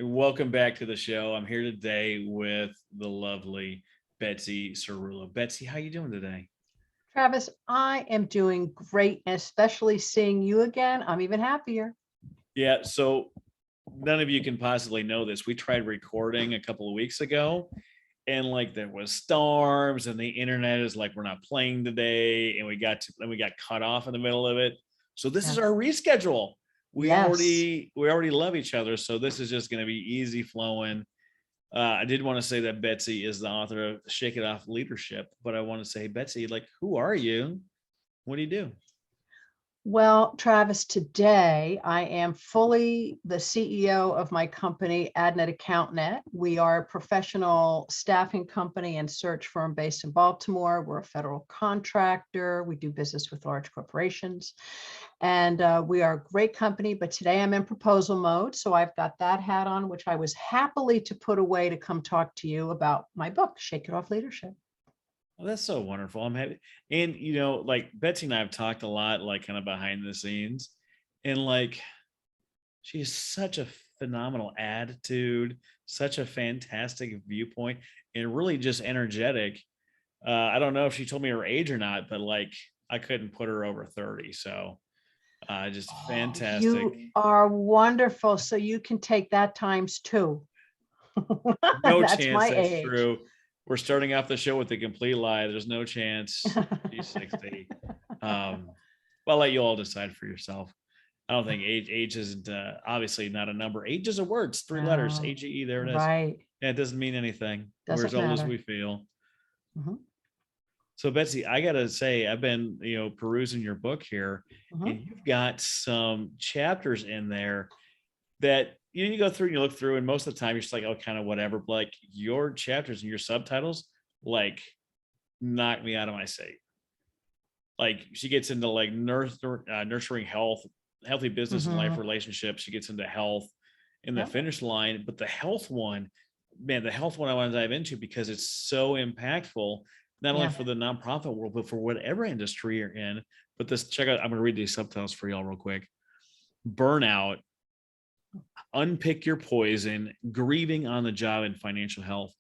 and welcome back to the show. I'm here today with the lovely Betsy Cerulo. Betsy, how you doing today? Travis, I am doing great, and especially seeing you again, I'm even happier. Yeah, so none of you can possibly know this. We tried recording a couple of weeks ago, and like there was storms, and the internet is like we're not playing today, and we got cut off in the middle of it. So this is Yeah. our reschedule. We Yes. already love each other, so this is just going to be easy flowing. I did want to say that Betsy is the author of Shake It Off Leadership, but I want to say, Betsy, like, who are you? What do you do? Well, Travis, today I am fully the CEO of my company, AdNet AccountNet. We are a professional staffing company and search firm based in Baltimore. We're a federal contractor. We do business with large corporations, and we are a great company. But today I'm in proposal mode, so I've got that hat on, which I was happily to put away to come talk to you about my book, Shake It Off Leadership. Oh, that's so wonderful. I'm happy. And, like Betsy and I have talked a lot, like kind of behind the scenes. And like, she has such a phenomenal attitude, such a fantastic viewpoint, and really just energetic. I don't know if she told me her age or not, but like, I couldn't put her over 30. So just Oh, fantastic. you are wonderful. So you can take that times two. No That's chance my that's age. true. We're starting off the show with a complete lie. There's no chance she's 60. Well, I'll let you all decide for yourself. I don't think age isn't obviously not a number. Age is a word. It's three letters. No, AGE. There it is. right. Yeah, it doesn't mean anything. We're as Doesn't old as matter. we feel. Mhm, So Betsy, I gotta say, I've been perusing your book here, mhm. and you've got some chapters in there that you go through and you look through, and most of the time you're just like, oh, kind of whatever. But like your chapters and your subtitles, like knock me out of my seat. Like she gets into like nurturing healthy business and life Mhm. relationships. She gets into health in the Yep. finish line, but the health one, man, the health one I want to dive into because it's so impactful, not only Yeah. for the nonprofit world, but for whatever industry you're in. But this, check out, I'm going to read these subtitles for y'all real quick. Burnout, unpick your poison, grieving on the job, and financial health.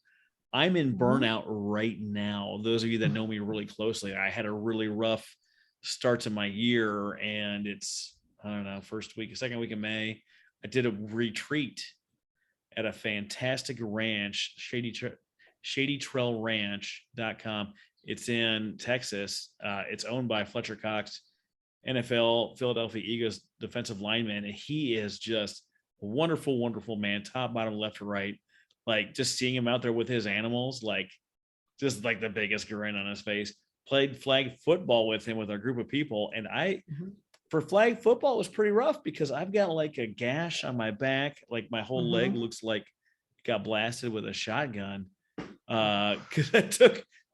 I'm in Mhm. burnout right now. Those of you that know me really closely, I had a really rough start to my year, and it's, I don't know, second week of May. I did a retreat at a fantastic ranch, ShadyTrailRanch.com. It's in Texas. It's owned by Fletcher Cox, NFL Philadelphia Eagles defensive lineman, and he is just a wonderful, wonderful man, top, bottom, left to right. Like just seeing him out there with his animals, like just like the biggest grin on his face. Played flag football with him with our group of people, and Mhm. for flag football it was pretty rough because I've got like a gash on my back, like my whole leg Mhm. looks like it got blasted with a shotgun. Because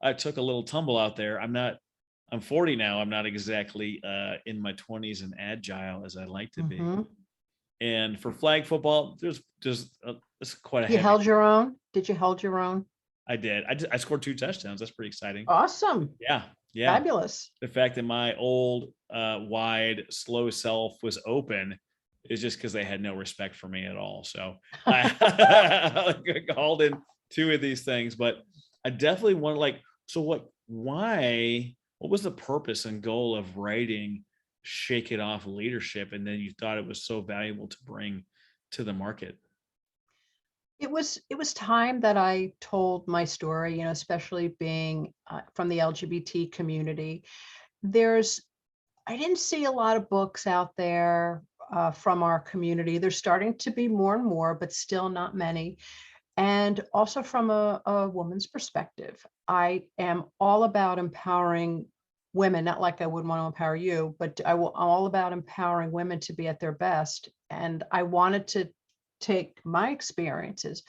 I took a little tumble out there. I'm 40 now. I'm not exactly in my 20s and agile as I'd like to be. Mhm. And for flag football, it's quite a You heavy. held your own? Did you hold your own? I did. I scored 2 touchdowns. That's pretty exciting. Awesome. Yeah, yeah. Fabulous. The fact that my old, wide, slow self was open is just because they had no respect for me at all. So I called in two of these things, but I definitely want like, so what was the purpose and goal of writing Shake It Off Leadership? And then you thought it was so valuable to bring to the market. It was time that I told my story, especially being from the LGBT community. There's I didn't see a lot of books out there from our community. There's starting to be more and more, but still not many. And also from a woman's perspective, I am all about empowering women, not like I wouldn't want to empower you, but I'm all about empowering women to be at their best. And I wanted to take my experiences,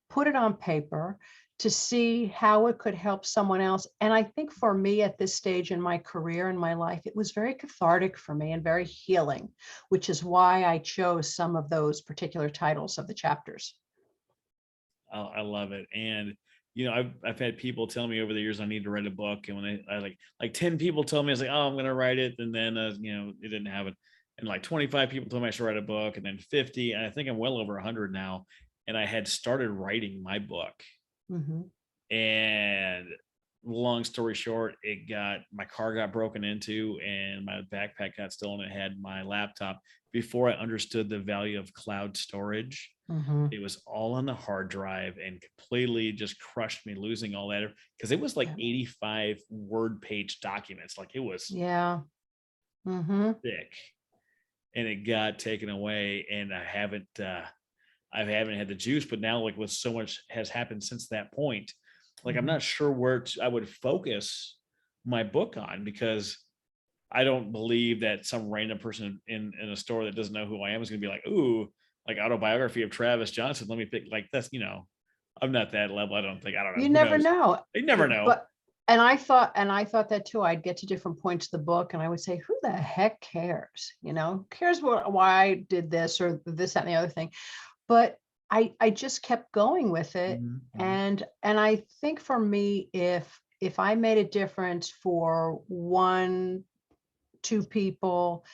put it on paper to see how it could help someone else. And I think for me at this stage in my career and my life, it was very cathartic for me and very healing, which is why I chose some of those particular titles of the chapters. I love it. And I've had people tell me over the years I need to write a book, and when I like 10 people told me I was like, oh, I'm gonna write it, and then it didn't happen. And like 25 people told me I should write a book, and then 50, and I think I'm well over 100 now. and I had started writing my book. Mhm. And long story short, my car got broken into and my backpack got stolen. It had my laptop. Before I understood the value of cloud storage, Mhm. it was all on the hard drive and completely just crushed me losing all that, because it was like Yeah. 85 word page documents. Like, it was Yeah. Mhm. thick, and it got taken away, and I haven't had the juice. But now, like, with so much has happened since that point, like, I'm Mhm. not sure where I would focus my book on, because I don't believe that some random person in a store that doesn't know who I am is going to be like, ooh, like, autobiography of Travis Johnson. Let me pick, like, that's, I'm not that level. I don't know. You Who never knows? know. You never know. But and I thought that too. I'd get to different points of the book and I would say, who the heck cares? Who cares why I did this or this, that, and the other thing. But I just kept going with it. Mhm, mhm. And I think for me, if I made a difference for one, two people,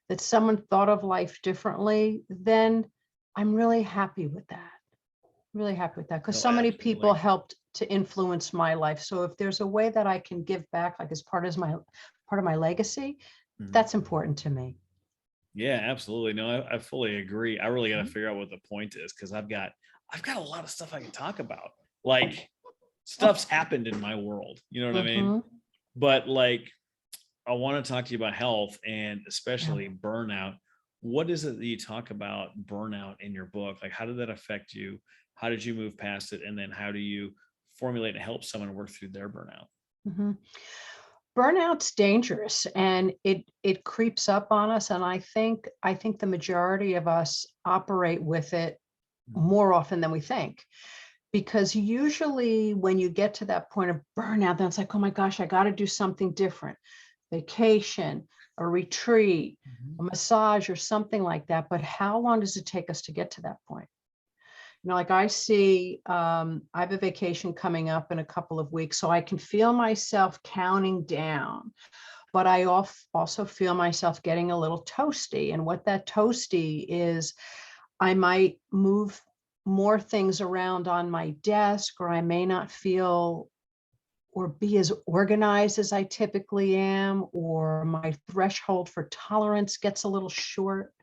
that someone thought of life differently, then I'm really happy with that. Really happy with that, because No, so many people absolutely. helped to influence my life. So if there's a way that I can give back, like as part of my legacy, Mhm. that's important to me. Yeah, absolutely. No, I fully agree. I really got to Mhm. figure out what the point is, because I've got a lot of stuff I can talk about. Like, stuff's happened in my world. You know what I mean? Mhm. But, like, I want to talk to you about health, and Yeah. especially burnout. What is it that you talk about burnout in your book? Like, how did that affect you? How did you move past it? And then how do you formulate and help someone work through their burnout? Mhm. Burnout's dangerous and it creeps up on us. And I think the majority of us operate with it Mhm. more often than we think. Because usually when you get to that point of burnout, then it's like, oh my gosh, I got to do something different. Vacation, a retreat, Mhm. a massage, or something like that. But how long does it take us to get to that point? Like I have a vacation coming up in a couple of weeks, so I can feel myself counting down, but I also feel myself getting a little toasty. And what that toasty is, I might move more things around on my desk, or I may not feel or be as organized as I typically am, or my threshold for tolerance gets a little short.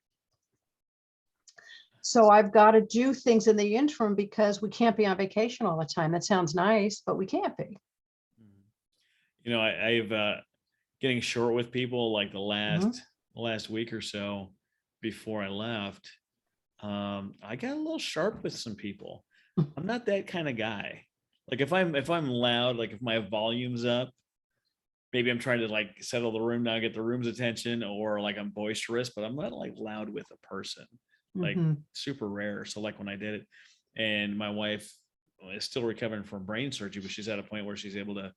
So I've got to do things in the interim because we can't be on vacation all the time. That sounds nice, but we can't be. Mhm. I've getting short with people, like, Mhm. the last week or so before I left. I got a little sharp with some people. I'm not that kind of guy. Like, if I'm loud, like if my volume's up, maybe I'm trying to, like, settle the room down, get the room's attention, or like I'm boisterous, but I'm not, like, loud with a person. Like, Mhm. super rare. So, like, when I did it, and my wife is still recovering from brain surgery, but she's at a point where she's able to,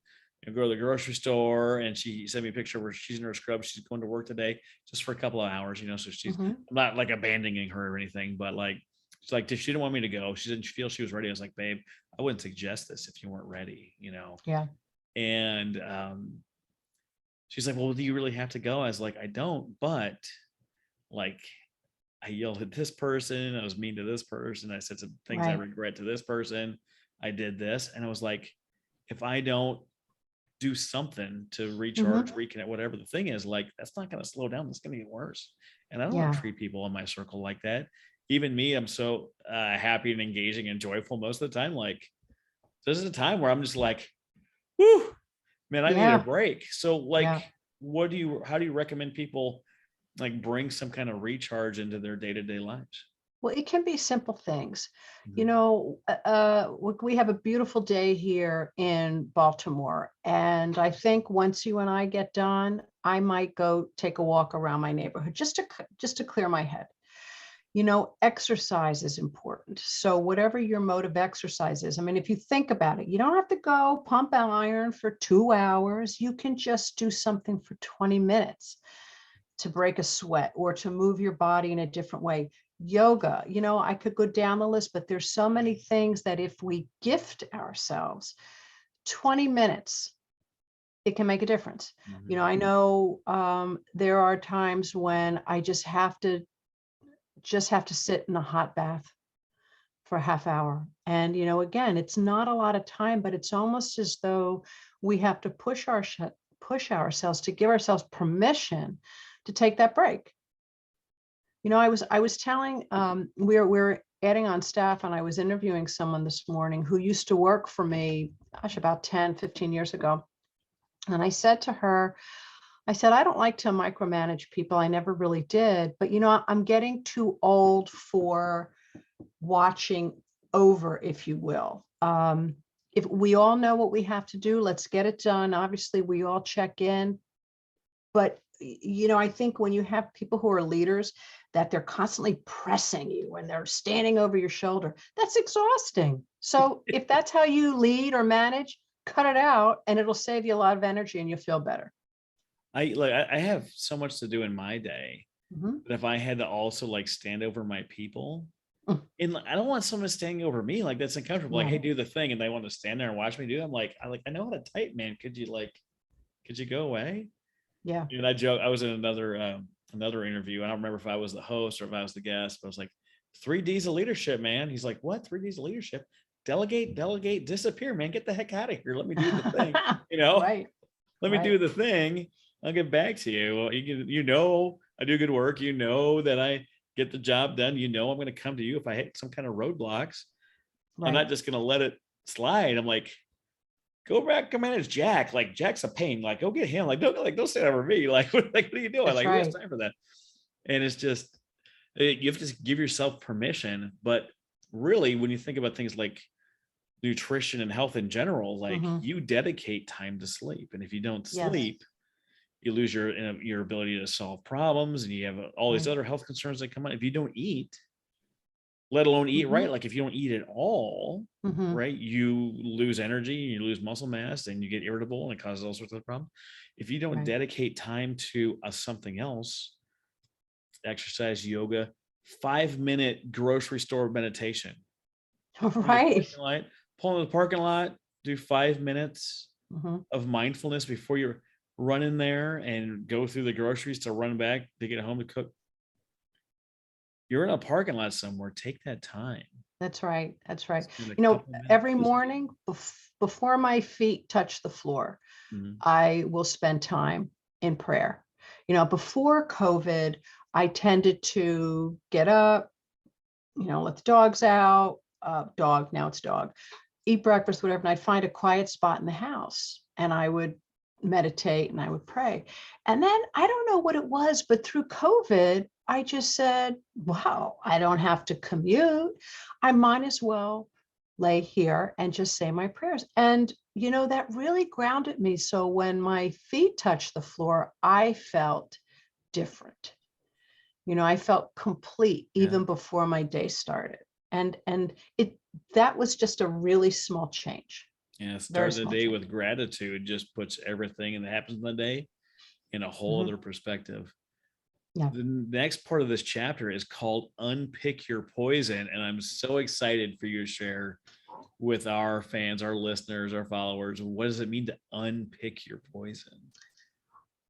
go to the grocery store, and she sent me a picture where she's in her scrubs. She's going to work today just for a couple of hours, so Mhm. I'm not, like, abandoning her or anything, but, like, she's like, she didn't want me to go. She didn't feel she was ready. I was like, babe, I wouldn't suggest this if you weren't ready. Yeah. And she's like, well, do you really have to go? I was like, I don't, but, like, I yelled at this person. I was mean to this person. I said some things I Right. regret to this person. I did this. And I was like, if I don't do something to recharge, Mhm. reconnect, whatever the thing is, like, that's not going to slow down. That's going to get worse. And I don't want to Yeah. treat people in my circle like that. Even me, I'm so happy and engaging and joyful most of the time. Like, this is a time where I'm just like, whoo, man, I need a Yeah. break. So, like, Yeah. how do you recommend people, like, bring some kind of recharge into their day-to-day lives? Well, it can be simple things. Mhm. We have a beautiful day here in Baltimore. And I think once you and I get done, I might go take a walk around my neighborhood just to clear my head. Exercise is important. So whatever your mode of exercise is, I mean, if you think about it, you don't have to go pump iron for 2 hours. You can just do something for 20 minutes to break a sweat or to move your body in a different way. Yoga, I could go down the list, but there's so many things that if we gift ourselves 20 minutes, it can make a difference. Mhm. I know there are times when I just have to sit in a hot bath for a half hour. And, again, it's not a lot of time, but it's almost as though we have to push ourselves to give ourselves permission to take that break. I was telling, we're adding on staff, and I was interviewing someone this morning who used to work for me, gosh, about 10, 15 years ago. And I said to her, I said, I don't like to micromanage people. I never really did. But, I'm getting too old for watching over, if you will. If we all know what we have to do, let's get it done. Obviously, we all check in. But, I think when you have people who are leaders, that they're constantly pressing you and they're standing over your shoulder, that's exhausting. So if that's how you lead or manage, cut it out, and it'll save you a lot of energy and you'll feel better. I have so much to do in my day, Mhm. but if I had to also like stand over my people, Mm. and I don't want someone standing over me, like that's uncomfortable. Like, No. hey, do the thing, and they want to stand there and watch me do it. I know how to type, man. Could you go away? Yeah. And I joke, I was in another interview. I don't remember if I was the host or if I was the guest, but I was like, 3 Ds of leadership, man. He's like, what? 3 Ds of leadership? Delegate, disappear, man. Get the heck out of here. Let me do the thing. Right. Let me Right. do the thing. I'll get back to you. Well, I do good work. That I get the job done. I'm going to come to you if I hit some kind of roadblocks. Right. I'm not just going to let it slide. I'm like, go back and manage Jack. Like, Jack's a pain. Like, go get him. Like, don't stand over me. Like, what are you doing? That's Like, who has right. time for that? And it's just, you have to give yourself permission. But really, when you think about things like nutrition and health in general, like Mhm. you dedicate time to sleep. And if you don't Yes. sleep, you lose your ability to solve problems, and you have all these Right. other health concerns that come on. If you don't eat, let alone eat right, Mhm. like if you don't eat at all, Mhm. right, you lose energy, you lose muscle mass, and you get irritable, and it causes all sorts of problems. If you don't Right. dedicate time to something else, exercise, yoga, 5-minute grocery store meditation, Right. pull in the parking lot, do 5 minutes Mhm. of mindfulness before you run in there and go through the groceries to run back to get home to cook. You're in a parking lot somewhere, take that time. That's right. That's right. Spend a couple minutes Every just morning before my feet touch the floor, Mhm. I will spend time in prayer. Before COVID, I tended to get up, let the dogs out, now it's dog, eat breakfast, whatever, and I'd find a quiet spot in the house and I would meditate and I would pray. And then I don't know what it was, but through COVID, I just said, wow, I don't have to commute. I might as well lay here and just say my prayers. And, that really grounded me. So when my feet touched the floor, I felt different. I felt complete Yeah. even before my day started. And that was just a really small change. Yeah. Very Starting the small day change. with gratitude just puts everything that happens in the day in a whole Mhm. other perspective. Yeah. The next part of this chapter is called Unpick Your Poison. And I'm so excited for you to share with our fans, our listeners, our followers. What does it mean to unpick your poison?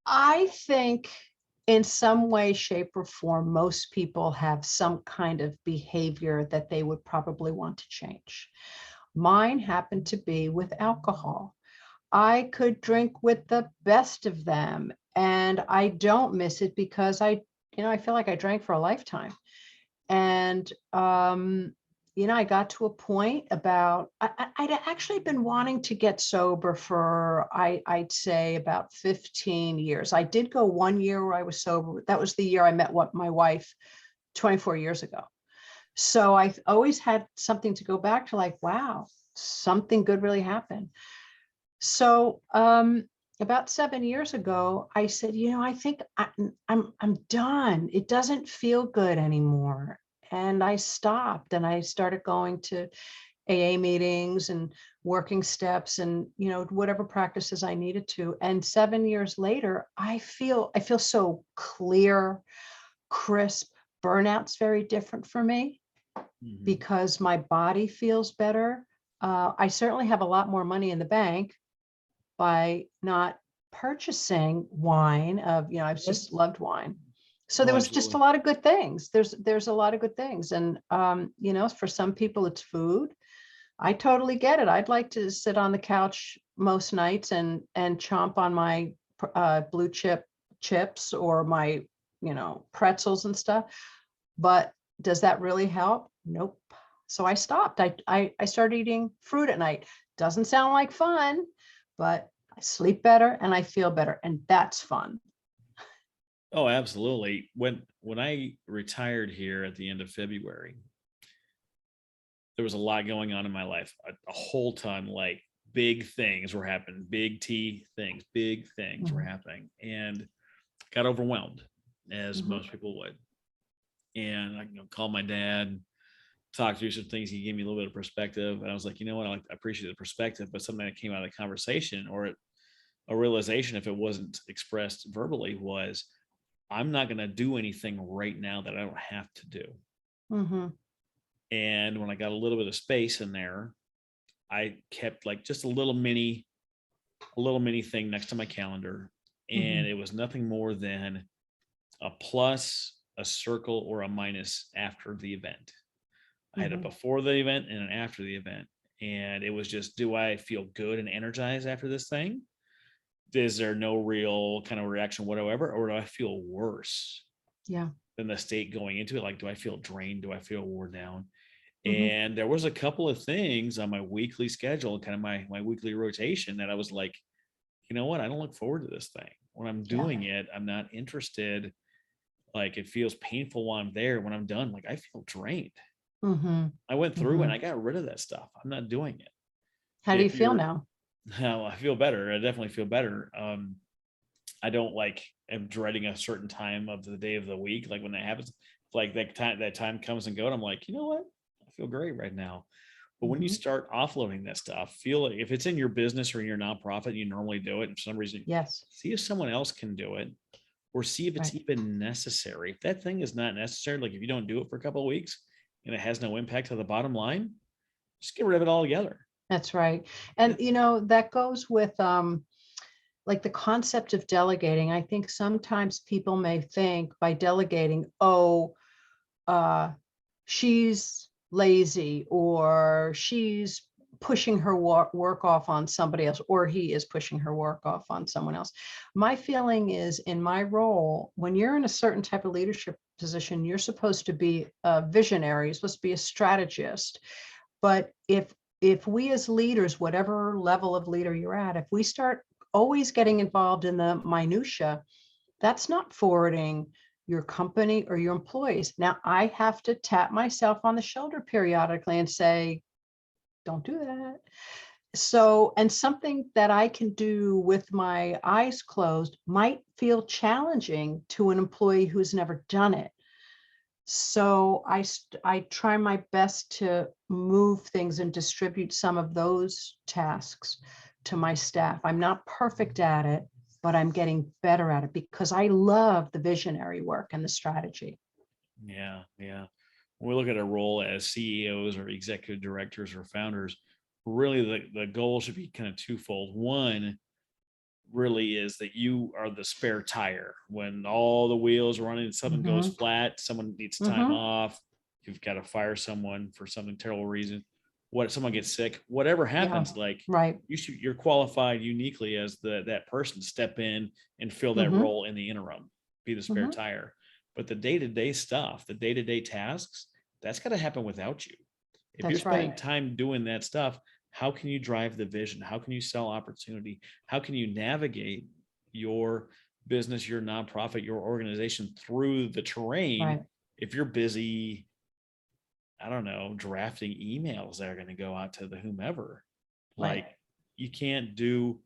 I think in some way, shape, or form, most people have some kind of behavior that they would probably want to change. Mine happened to be with alcohol. I could drink with the best of them, and I don't miss it because I feel like I drank for a lifetime. And I got to a point about I'd actually been wanting to get sober for I'd say about 15 years. I did go 1 year where I was sober. That was the year I met my wife 24 years ago. So I always had something to go back to, like, wow, something good really happened. So about 7 years ago, I said, I think I'm done. It doesn't feel good anymore. And I stopped and I started going to AA meetings and working steps and, whatever practices I needed to. And 7 years later, I feel so clear, crisp. Burnout's very different for me Mhm. because my body feels better. I certainly have a lot more money in the bank by not purchasing wine. I've What? just loved wine. So Oh, there was just a absolutely. lot of good things. There's a lot of good things. And, for some people it's food. I totally get it. I'd like to sit on the couch most nights and chomp on my blue chip chips or my, pretzels and stuff. But does that really help? Nope. So I stopped. I started eating fruit at night. Doesn't sound like fun, but I sleep better and I feel better. And that's fun. Oh, absolutely. When I retired here at the end of February, there was a lot going on in my life, a whole ton, like big things were happening, big things were Mhm, happening, and got overwhelmed, as mhm. most people would. And I called my dad, talked through some things. He gave me a little bit of perspective, and I was like, you know what, I appreciate the perspective, but something that came out of the conversation, or a realization, if it wasn't expressed verbally, was I'm not going to do anything right now that I don't have to do. Mhm, And when I got a little bit of space in there, I kept like just a little mini thing next to my calendar. And mhm, it was nothing more than a plus, a circle, or a minus after the event. I had a mhm. before the event and an after the event. And it was just, do I feel good and energized after this thing? Is there no real kind of reaction whatsoever? Or do I feel worse Yeah. than the state going into it? Like, do I feel drained? Do I feel worn down? Mhm. And there was a couple of things on my weekly schedule, kind of my weekly rotation, that I was like, you know what? I don't look forward to this thing. When I'm Yeah. doing it, I'm not interested. Like, it feels painful while I'm there. When I'm done, like, I feel drained. Mhm, I went through and I mhm. got rid of that stuff. I'm not doing it. How do you If feel you're, now? Now I feel better. I definitely feel better. I don't like am dreading a certain time of the day of the week. Like when that happens, like that time comes and goes. I'm like, you know what? I feel great right now. But when you Mhm. start offloading that stuff, feel like if it's in your business or in your nonprofit, you normally do it. And for some reason, Yes. see if someone else can do it, or see if it's Right. even necessary. If that thing is not necessary, like if you don't do it for a couple of weeks and it has no impact to the bottom line, just get rid of it altogether. That's right. Yeah. And that goes with like the concept of delegating. I think sometimes people may think by delegating, oh, uh, she's lazy or she's pushing her work off on somebody else, or he is pushing her work off on someone else. My feeling is in my role, when you're in a certain type of leadership position, you're supposed to be a visionary, you're supposed to be a strategist. But if we as leaders, whatever level of leader you're at, if we start always getting involved in the minutia, that's not forwarding your company or your employees. Now, I have to tap myself on the shoulder periodically and say, don't do that. So, and something that I can do with my eyes closed might feel challenging to an employee who's never done it. So I try my best to move things and distribute some of those tasks to my staff. I'm not perfect at it, but I'm getting better at it because I love the visionary work and the strategy. Yeah. Yeah. When we look at a role as CEOs or executive directors or founders, really the goal should be kind of twofold. One really is that you are the spare tire when all the wheels are running, something goes Hmm. flat, someone needs time Hmm. off, you've got to fire someone for something terrible reason, what someone gets sick, whatever Yeah, happens, like right. you're qualified uniquely as that person to step in and fill that Hmm. role in the interim, be the spare Hmm. tire. But the day-to-day stuff, the day-to-day tasks, that's got to happen without you. If you're That's spending right. time doing that stuff, how can you drive the vision? How can you sell opportunity? How can you navigate your business, your nonprofit, your organization through the terrain Right. if you're busy, I don't know, drafting emails that are going to go out to the whomever? Right. Like you can't do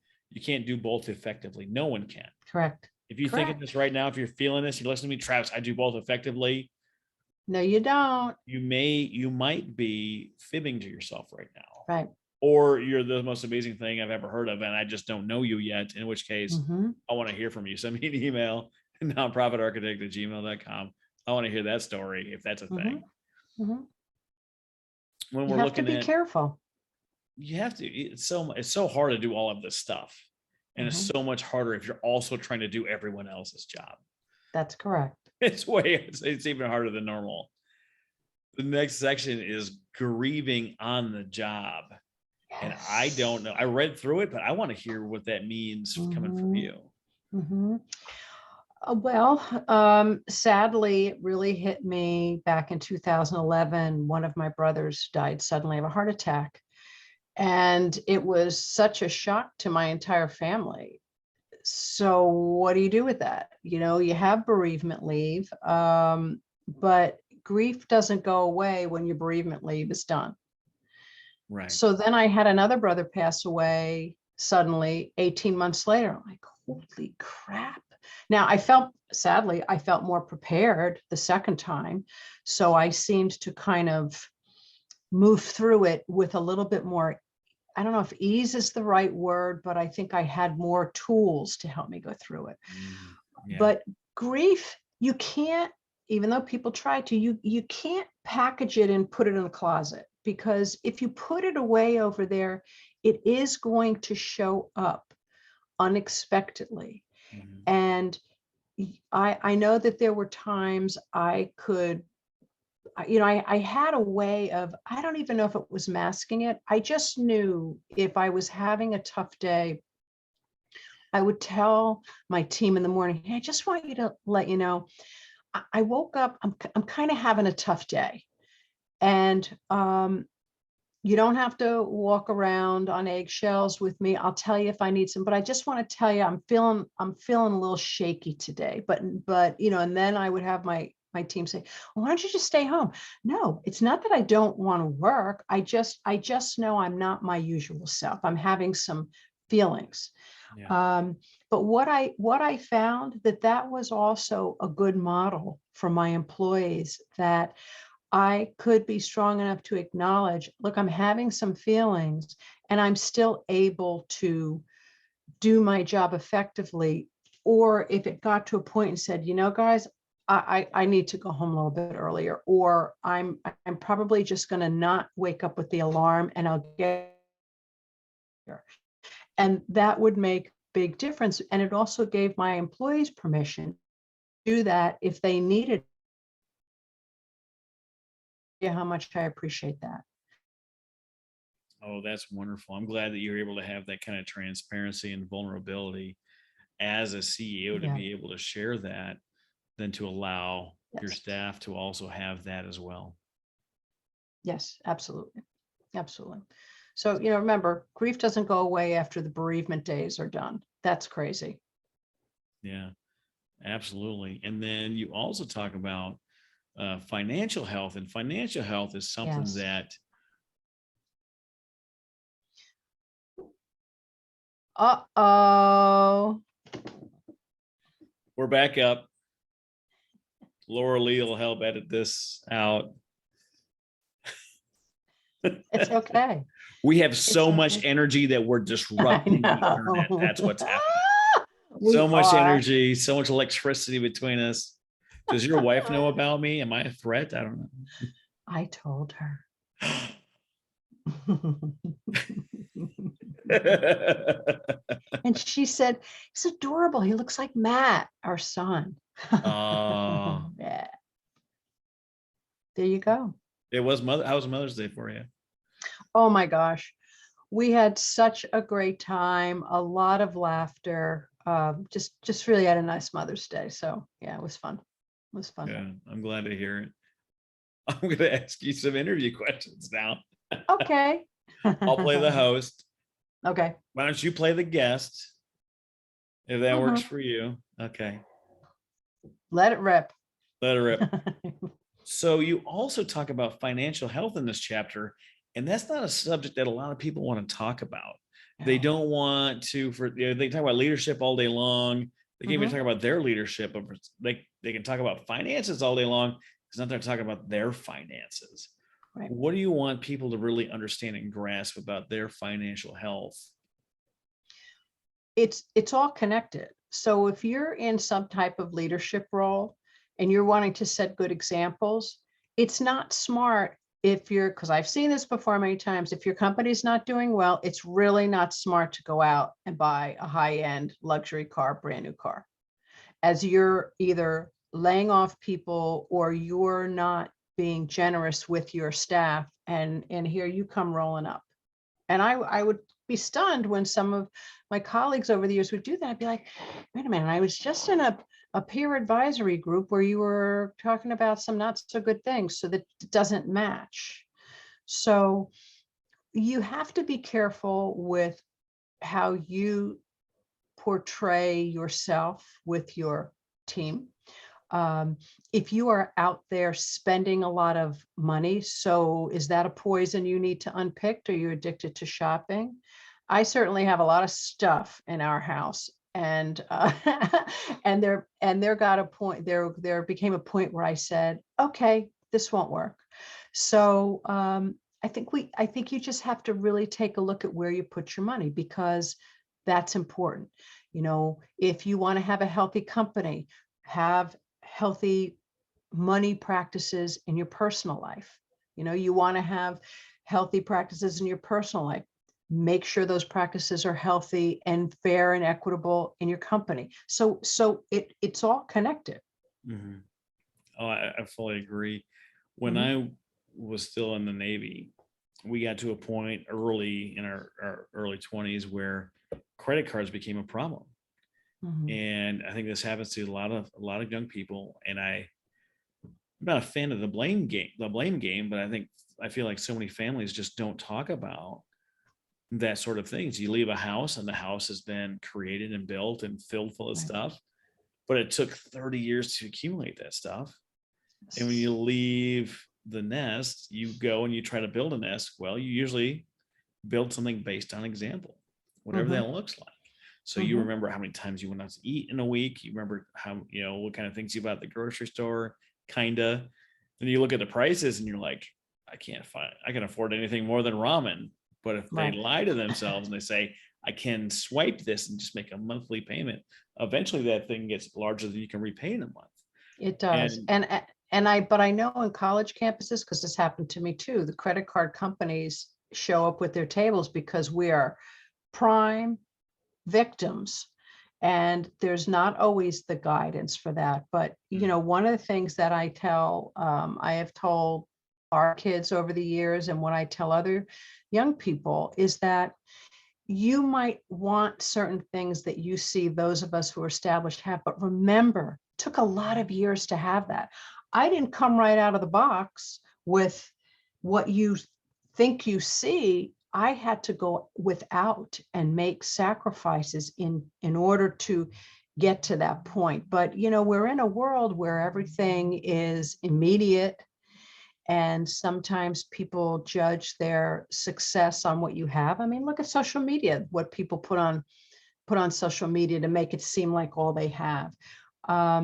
both effectively. No one can. Correct. If you think of Correct. this right now, if you're feeling this, you listen to me, Travis, I do both effectively. No, you don't. You might be fibbing to yourself right now, Right. or you're the most amazing thing I've ever heard of, and I just don't know you yet. In which case, Hmm. I want to hear from you. Send me an email, nonprofitarchitect@gmail.com. I want to hear that story if that's a Hmm. thing. Hmm. When You we're have to looking be at, careful. you have to. It's so hard to do all of this stuff, and it's Hmm. so much harder if you're also trying to do everyone else's job. That's correct. It's even harder than normal. The next section is grieving on the job. And I don't know. I read through it, but I want to hear what that means coming from you. Mm-hmm. Sadly, it really hit me back in 2011. One of my brothers died suddenly of a heart attack. And it was such a shock to my entire family. So what do you do with that? You know, you have bereavement leave, but grief doesn't go away when your bereavement leave is done. Right. So then I had another brother pass away suddenly 18 months later. I'm like, holy crap. Now sadly, I felt more prepared the second time. So I seemed to kind of move through it with a little bit more, I don't know if ease is the right word, but I think I had more tools to help me go through it. Yeah. But grief, you can't, even though people try to, you can't package it and put it in a closet, because if you put it away over there, it is going to show up unexpectedly. And I know that there were times I could, you know, I had a way of, I don't even know if it was masking it. I just knew if I was having a tough day, I would tell my team in the morning, hey, I just want you to let you know, I woke up, I'm kind of having a tough day. And you don't have to walk around on eggshells with me. I'll tell you if I need some, but I just want to tell you, I'm feeling a little shaky today, but, you know, and then I would have my team say, well, why don't you just stay home? No, it's not that I don't want to work. I just know I'm not my usual self. I'm having some feelings. Yeah. But what I found that was also a good model for my employees, that I could be strong enough to acknowledge, look, I'm having some feelings and I'm still able to do my job effectively. Or if it got to a point and said, you know, guys, I need to go home a little bit earlier, or I'm probably just going to not wake up with the alarm and I'll get here. And that would make big difference. And it also gave my employees permission to do that if they needed. Yeah, how much I appreciate that. Oh, that's wonderful. I'm glad that you're able to have that kind of transparency and vulnerability as a CEO to be able to share that, than to allow your staff to also have that as well. Yes, absolutely. Absolutely. So, you know, remember, grief doesn't go away after the bereavement days are done. That's crazy. Yeah, absolutely. And then you also talk about financial health, and financial health is something that. Uh-oh. We're back up. Laura Lee will help edit this out. It's okay. We have so much energy that we're disrupting the internet. That's what's happening. So much energy, so much electricity between us. Does your wife know about me? Am I a threat? I don't know. I told her. And she said, he's adorable. He looks like Matt, our son. Oh. Yeah. There you go. It was how was Mother's Day for you? Oh my gosh. We had such a great time, a lot of laughter. Just really had a nice Mother's Day. So yeah, it was fun. It was fun. Yeah, I'm glad to hear it. I'm going to ask you some interview questions now. Okay. I'll play the host. Okay. Why don't you play the guest, if that works for you? Okay. Let it rip. Let it rip. So you also talk about financial health in this chapter, and that's not a subject that a lot of people want to talk about. No. They don't want to, they talk about leadership all day long. They can't even talk about their leadership. They can talk about finances all day long, because not they're talking about their finances. Right. What do you want people to really understand and grasp about their financial health? It's all connected. So if you're in some type of leadership role and you're wanting to set good examples, it's not smart because I've seen this before many times, if your company's not doing well, it's really not smart to go out and buy a high-end luxury car, brand new car, as you're either laying off people, or you're not being generous with your staff, and here you come rolling up. And I would be stunned when some of my colleagues over the years would do that. I'd be like, wait a minute, I was just in a peer advisory group where you were talking about some not so good things, so that it doesn't match. So you have to be careful with how you portray yourself with your team. If you are out there spending a lot of money, so is that a poison you need to unpick? Are you addicted to shopping? I certainly have a lot of stuff in our house, and and there got a point, there became a point where I said, okay, this won't work. So I think you just have to really take a look at where you put your money, because that's important. If you want to have a healthy company, have healthy money practices in your personal life. You want to have healthy practices in your personal life. Make sure those practices are healthy and fair and equitable in your company. So it's all connected. Mm-hmm. Oh, I fully agree. When Mm-hmm. I was still in the Navy, we got to a point early in our early 20s where credit cards became a problem. Mm-hmm. And I think this happens to a lot of young people. And I'm not a fan of the blame game, but I feel like so many families just don't talk about that sort of things. You leave a house and the house has been created and built and filled full of Right. stuff, but it took 30 years to accumulate that stuff. And when Yes. you leave the nest, you go and you try to build a nest. Well, you usually build something based on example, whatever Mm-hmm. that looks like. So you Mm-hmm. remember how many times you went out to eat in a week. You remember how, what kind of things you bought at the grocery store, kinda. Then you look at the prices and you're like, I can afford anything more than ramen. But if they Right. lie to themselves and they say, I can swipe this and just make a monthly payment, eventually that thing gets larger than you can repay in a month. It does. And But I know in college campuses, because this happened to me too, the credit card companies show up with their tables because we are prime victims. And there's not always the guidance for that. But, one of the things that I have told our kids over the years, and what I tell other young people, is that you might want certain things that you see those of us who are established have, but remember, it took a lot of years to have that. I didn't come right out of the box with what you think you see. I had to go without and make sacrifices in order to get to that point. But we're in a world where everything is immediate, and sometimes people judge their success on what you have. I mean, look at social media, what people put on social media to make it seem like all they have. But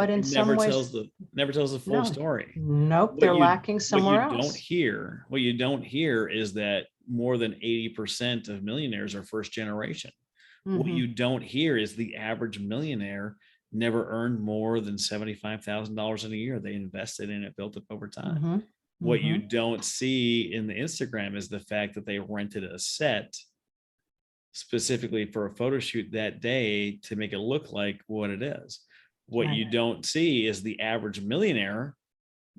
in it some ways, never tells the full no, story. nope, they're lacking somewhere else. What you don't hear is that more than 80% of millionaires are first generation. What Mm-hmm. you don't hear is the average millionaire never earned more than $75,000 in a year. They invested in it, built it over time. Mm-hmm. What Mm-hmm. you don't see in the Instagram is the fact that they rented a set specifically for a photo shoot that day to make it look like what it is. What Right. you don't see is the average millionaire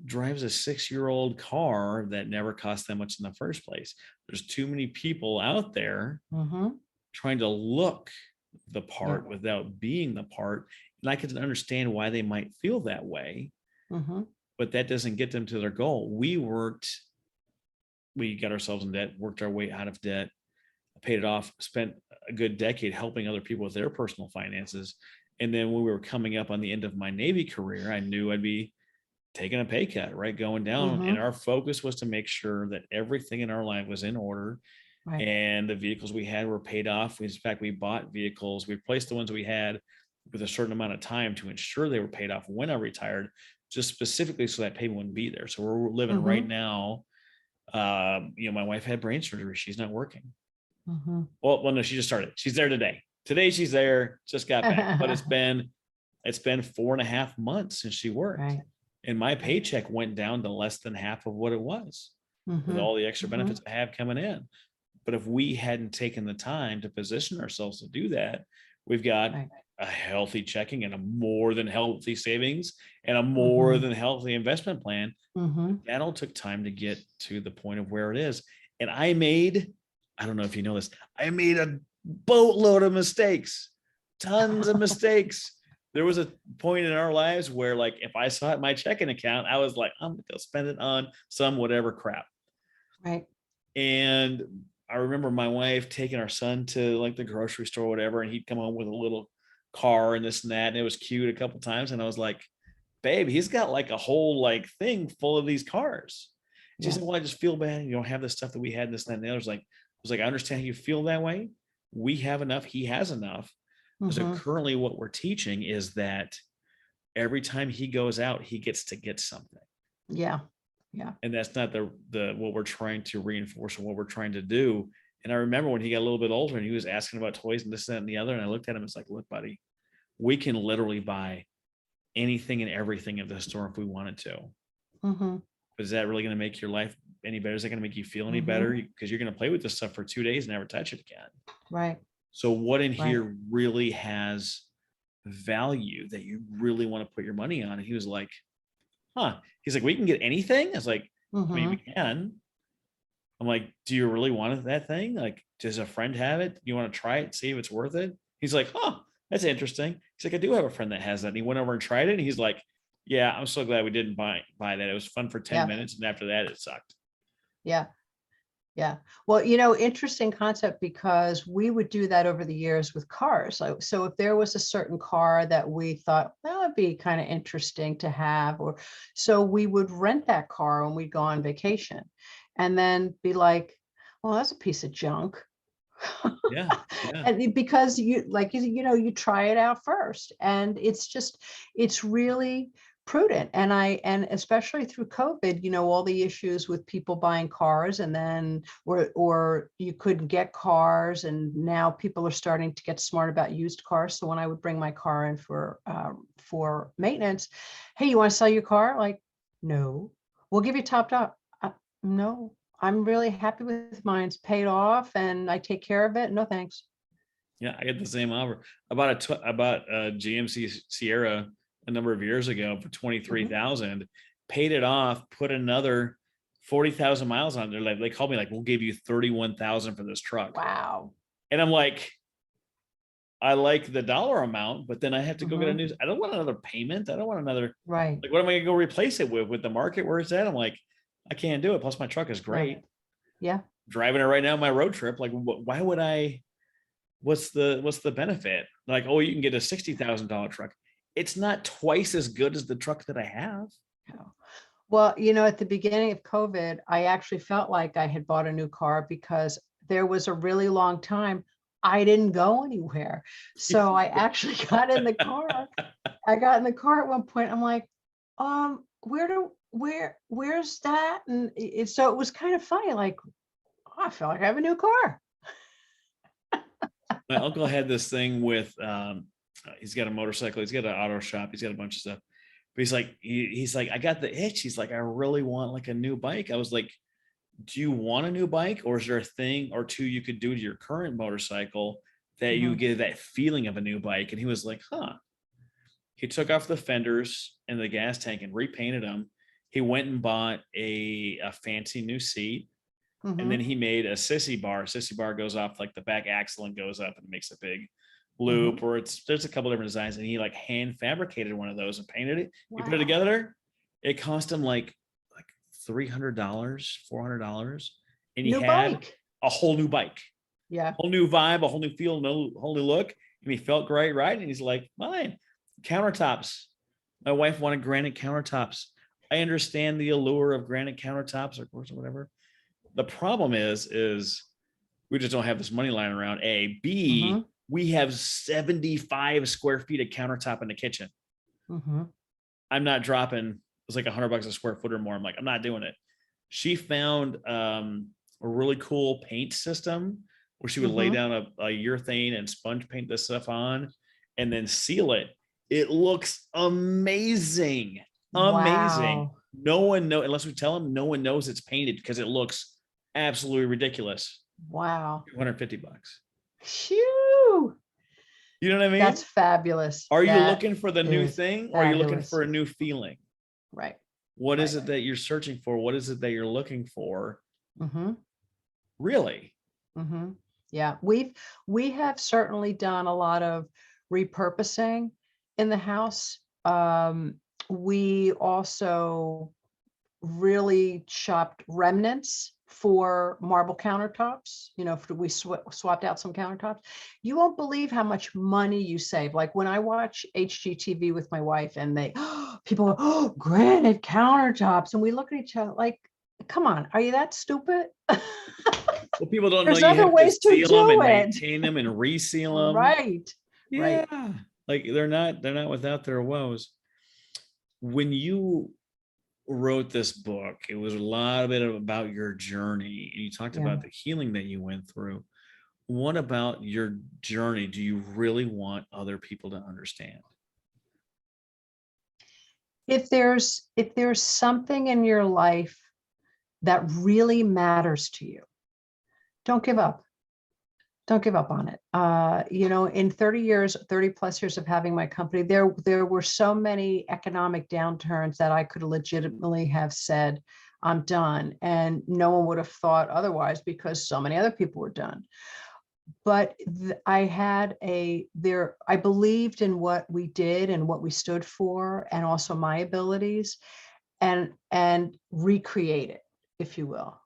drives a 6-year-old car that never cost that much in the first place. There's too many people out there Mm-hmm. trying to look the Yeah. part without being the part. And I can understand why they might feel that way, Mm-hmm. but that doesn't get them to their goal. We got ourselves in debt, worked our way out of debt, paid it off, spent a good decade helping other people with their personal finances. And then when we were coming up on the end of my Navy career, I knew I'd be taking a pay cut, right? Going down. Mm-hmm. And our focus was to make sure that everything in our life was in order. Right. And the vehicles we had were paid off. In fact, we bought vehicles. We replaced the ones we had with a certain amount of time to ensure they were paid off when I retired, just specifically so that payment wouldn't be there. So we're living Mm-hmm. right now. My wife had brain surgery. She's not working. Mm-hmm. Well, no, she just started. She's there today. Today she's there, just got back. But it's been 4.5 months since she worked. Right. And my paycheck went down to less than half of what it was with all the extra benefits I have coming in. But if we hadn't taken the time to position ourselves to do that, we've got Right. a healthy checking and a more than healthy savings and a more Mhm. than healthy investment plan. Mhm. That all took time to get to the point of where it is. And I don't know if you know this, I made a boatload of mistakes, tons of mistakes. There was a point in our lives where, like, if I saw it in my checking account, I was like, I'm going to spend it on some whatever crap. Right. And I remember my wife taking our son to like the grocery store or whatever, and he'd come home with a little car and this and that. And it was cute a couple times. And I was like, babe, he's got like a whole like thing full of these cars. She Yeah. said, well, I just feel bad. You don't have the stuff that we had, this, that, and the other. I was like, I understand how you feel that way. We have enough. He has enough. So Mhm. currently what we're teaching is that every time he goes out, he gets to get something. Yeah. Yeah. And that's not the what we're trying to reinforce and what we're trying to do. And I remember when he got a little bit older and he was asking about toys and this, that, and the other. And I looked at him, it's like, look, buddy, we can literally buy anything and everything at the store if we wanted to. Mhm. But is that really going to make your life any better? Is that going to make you feel any Mhm. better? Because you're going to play with this stuff for 2 days and never touch it again. Right. So what in Right. here really has value that you really want to put your money on? And he was like, huh. He's like, we can get anything. I was like, I mean, we Mhm. can. I'm like, do you really want that thing? Like, does a friend have it? You want to try it, see if it's worth it? He's like, huh, that's interesting. He's like, I do have a friend that has that. And he went over and tried it. And he's like, yeah, I'm so glad we didn't buy that. It was fun for 10 Yeah. minutes. And after that, it sucked. Yeah. Yeah. Well, interesting concept, because we would do that over the years with cars. So if there was a certain car that we thought that would be kind of interesting to have, or so we would rent that car when we'd go on vacation and then be like, well, that's a piece of junk. Yeah. Yeah. Because you try it out first, and it's really prudent. And especially through COVID, all the issues with people buying cars, and then or you couldn't get cars, and now people are starting to get smart about used cars. So when I would bring my car in for maintenance, hey, you want to sell your car? Like, no, we'll give you topped up. No, I'm really happy with mine. It's paid off and I take care of it. No, thanks. Yeah. I get the same offer. About a GMC Sierra a number of years ago for Mhm. 23,000, paid it off, put another 40,000 miles on there. Like, they called me like, we'll give you 31,000 for this truck. Wow. And I'm like, I like the dollar amount, but then I have to go get a Mhm. new. I don't want another payment. I don't want another. Right. Like, what am I gonna go replace it with? With the market where it's at, I'm like, I can't do it. Plus, my truck is Yeah. great. Yeah. Driving it right now on my road trip. Like, why would I? What's the benefit? Like, oh, you can get a $60,000 truck. It's not twice as good as the truck that I have. Yeah. Well, at the beginning of COVID, I actually felt like I had bought a new car, because there was a really long time I didn't go anywhere. So I actually got in the car. I got in the car at one point. I'm like, where's that? And so it was kind of funny. Like, oh, I feel like I have a new car. My uncle had this thing with he's got a motorcycle, he's got an auto shop, he's got a bunch of stuff. But he's like, I got the itch. He's like, I really want like a new bike. I was like, do you want a new bike, or is there a thing or two you could do to your current motorcycle that you Mhm. get that feeling of a new bike? And he was like, huh. He took off the fenders and the gas tank and repainted them. He went and bought a fancy new seat. And then Mhm. he made a sissy bar. Sissy bar goes off like the back axle and goes up and makes a big loop, Mhm. or there's a couple different designs. And he like hand fabricated one of those and painted it. He put it Wow. together. It cost him like $300, $400. And he New had bike. a whole new bike, Yeah. whole new vibe, a whole new feel, no whole new look. And he felt great, right? And he's like, mine. Countertops. My wife wanted granite countertops. I understand the allure of granite countertops, of course, or whatever. The problem is we just don't have this money lying around. A, B, Mhm. we have 75 square feet of countertop in the kitchen. Mhm. I'm not dropping. It's like $100 a square foot or more. I'm like, I'm not doing it. She found a really cool paint system where she would lay Mhm. down a urethane and sponge paint this stuff on and then seal it. It looks amazing. Amazing. Wow. No one knows, unless we tell them, no one knows it's painted because it looks absolutely ridiculous. Wow. $250. Phew. You know what I mean? That's fabulous. Are you That looking for the new is thing, or are you looking fabulous. for a new feeling? Right. What is Right. it that you're searching for? What is it that you're looking for? Mm-hmm. Really? Mm-hmm. Yeah, we have certainly done a lot of repurposing in the house. We also really shopped remnants for marble countertops. We swapped out some countertops. You won't believe how much money you save. Like when I watch HGTV with my wife and they people go, oh, granite countertops, and we look at each other like, come on, are you that stupid? Well, people don't know There's you other have to ways to seal them do and it. maintain them and reseal them. Right. Yeah. Right. Like they're not without their woes. When you wrote this book, it was a lot of it about your journey, and you talked Yeah. about the healing that you went through. What about your journey do you really want other people to understand? If there's something in your life that really matters to you, don't give up. Don't give up on it. In 30 plus years of having my company, there were so many economic downturns that I could legitimately have said, I'm done. And no one would have thought otherwise because so many other people were done. But I believed in what we did and what we stood for, and also my abilities, and recreate it, if you will.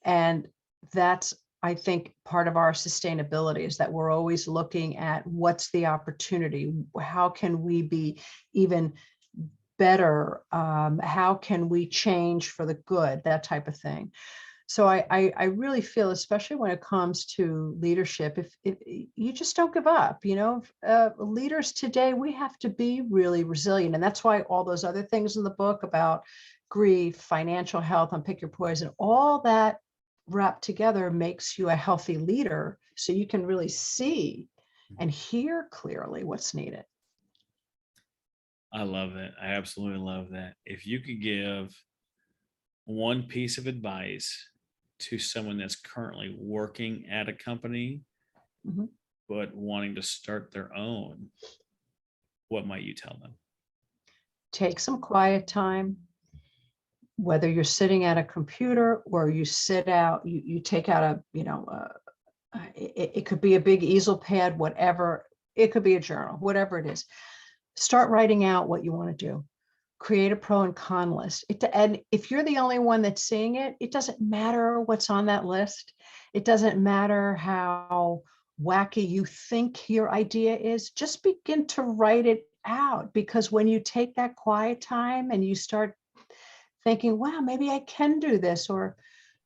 And that's, I think, part of our sustainability is that we're always looking at what's the opportunity, how can we be even better, how can we change for the good, that type of thing. So I really feel, especially when it comes to leadership, if you just don't give up, leaders today, we have to be really resilient. And that's why all those other things in the book about grief, financial health, unpick your poison, all that wrapped together makes you a healthy leader. So you can really see and hear clearly what's needed. I love that. I absolutely love that. If you could give one piece of advice to someone that's currently working at a company, Mhm. but wanting to start their own, what might you tell them? Take some quiet time, whether you're sitting at a computer or you sit out, you take out it could be a big easel pad, whatever. It could be a journal, whatever it is. Start writing out what you want to do. Create a pro and con list. And if you're the only one that's seeing it, it doesn't matter what's on that list. It doesn't matter how wacky you think your idea is. Just begin to write it out, because when you take that quiet time and you start thinking, wow, maybe I can do this, or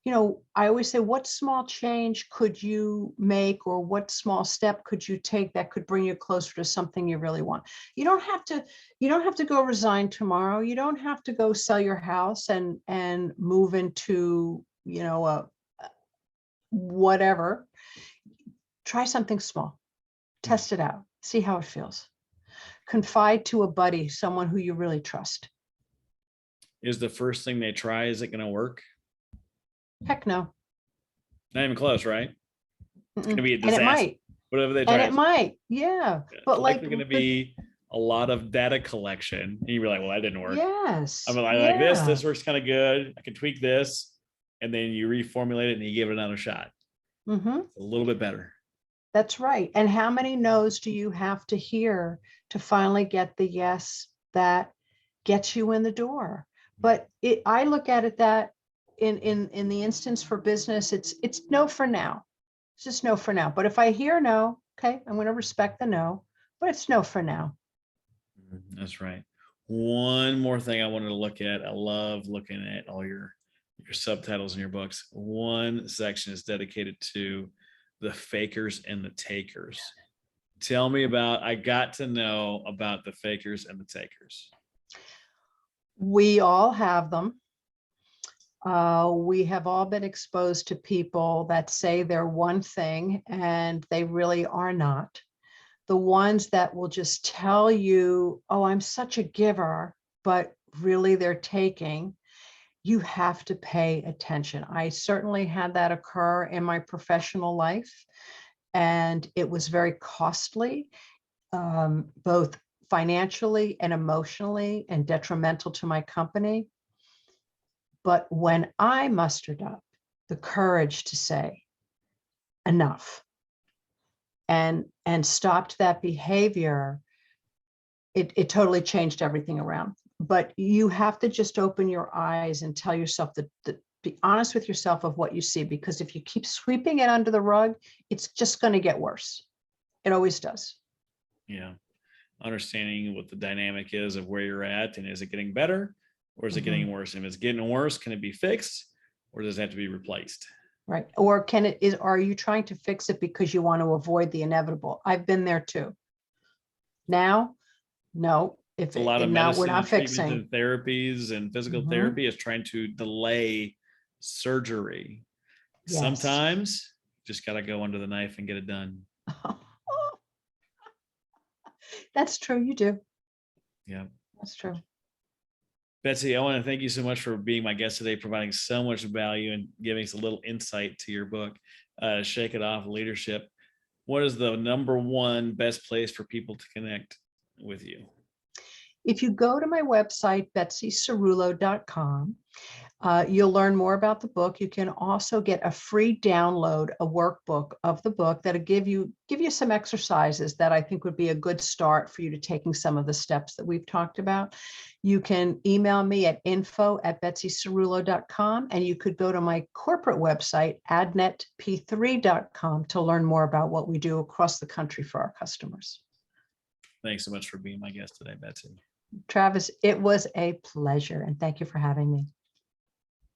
I always say, what small change could you make, or what small step could you take that could bring you closer to something you really want? You don't have to go resign tomorrow. You don't have to go sell your house and move into, whatever. Try something small. Test it out. See how it feels. Confide to a buddy, someone who you really trust. Is the first thing they try, is it going to work? Heck no. Not even close, right? It's going to Mm-mm. be a And it disaster. might. Whatever they And try. it might. Yeah. It's But likely going to be a lot of data collection. And you'd be like, well, that didn't work. I yes. mean, I like this. Yeah. This works kind of good. I can tweak this. And then you reformulate it and you give it another shot. Mm-hmm. A little bit better. That's right. And how many no's do you have to hear to finally get the yes that gets you in the door? But I look at it that in the instance for business, it's no for now. It's just no for now. But if I hear no, okay, I'm going to respect the no, but it's no for now. That's right. One more thing I wanted to look at. I love looking at all your subtitles in your books. One section is dedicated to the fakers and the takers. Tell me about, I got to know about the fakers and the takers. We all have them. We have all been exposed to people that say they're one thing and they really are not. The ones that will just tell you, oh, I'm such a giver, but really they're taking. You have to pay attention. I certainly had that occur in my professional life, and it was very costly. both financially and emotionally and detrimental to my company. But when I mustered up the courage to say enough and stopped that behavior, it totally changed everything around. But you have to just open your eyes and tell yourself that be honest with yourself of what you see, because if you keep sweeping it under the rug, it's just going to get worse. It always does. Yeah. Understanding what the dynamic is of where you're at, and is it getting better or is it getting worse? And if it's getting worse, can it be fixed or does it have to be replaced? Right. Or are you trying to fix it because you want to avoid the inevitable? I've been there too. Now, no, A lot of we're medicine not and treatments fixing. and therapies and physical therapy is trying to delay surgery. Yes. Sometimes just got to go under the knife and get it done. That's true. You do. Yeah. That's true. Betsy, I want to thank you so much for being my guest today, providing so much value and giving us a little insight to your book, Shake It Off Leadership. What is the number one best place for people to connect with you? If you go to my website, betsycerulo.com, you'll learn more about the book. You can also get a free download, a workbook of the book that'll give you some exercises that I think would be a good start for you to taking some of the steps that we've talked about. You can email me at info@betsycerulo.com, and you could go to my corporate website, adnetp3.com, to learn more about what we do across the country for our customers. Thanks so much for being my guest today, Betsy. Travis, it was a pleasure, and thank you for having me.